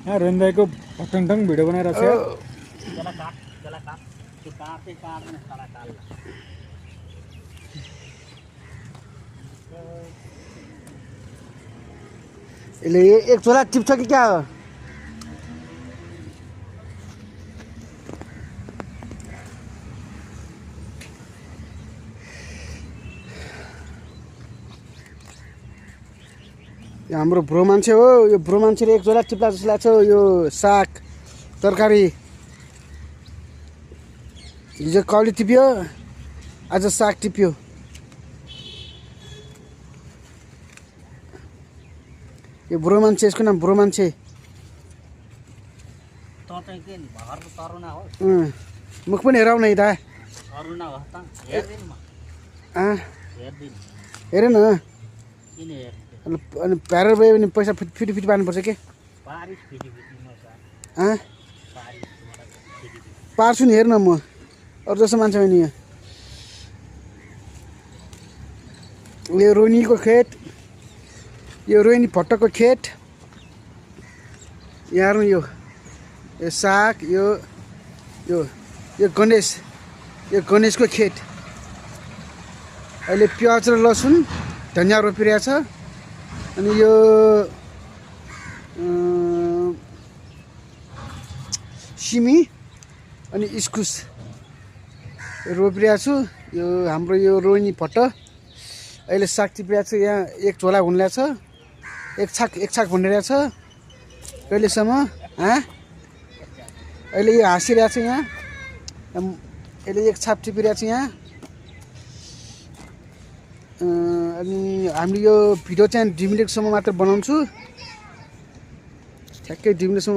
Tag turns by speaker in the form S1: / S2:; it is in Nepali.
S1: यहाँ रोहिन भाइको भटङटङ भिडियो बनाइरहेको छ।
S2: त्यसलाई काट त्यो काट्दै काट्दैन साला काल
S3: यसले एक छोरा टिप्छ कि क्या हो? यो हाम्रो ब्रो मान्छे हो। यो ब्रो मान्छेले एक झोला टिप्ला जस्तो लाग्छ। यो साग तरकारी हिजो कौली टिप्यो, आज साग टिप्यो। यो ब्रो मान्छे, यसको नाम ब्रो मान्छे।
S2: त चाहिँ के नि भर तरुना हो
S3: मुख पनि हेराउ न दा।
S2: तरुना हो त हेर्दिन म हेर्दिन
S3: हेर न।
S2: किन हेर्दिन
S3: अनि प्यारेर गयो भने पैसा फिटी फिटी पार्नुपर्छ के?
S2: पारिस फिटी म
S3: पारिस पार्छु नि, हेर न म अरू जस्तो मान्छे होइन। यो रोहिणीको खेत, यो रोहिणी भट्टको खेत। यहाँ हेर्नु यो साग, यो यो यो गणेशको खेत। अहिले प्याज र लसुन धनियाँ रोपिरहेछ। अनि यो सिमी अनि इस्कुस रोपिरहेको छु। यो हाम्रो यो रोहिणी भट्ट अहिले साग टिपिरहेको छ। यहाँ एक झोला हुन्ला छ, एक छाक भनिरहेको छ। कहिलेसम्म अहिले यो हाँसिरहेको छ। यहाँ अहिले एक छाप टिपिरहेको छ यहाँ। अनि हामीले यो भिडियो चाहिँ 2 मिनेटसम्म मात्र बनाउँछु। ठ्याक्कै 2 मिनेटसम्म।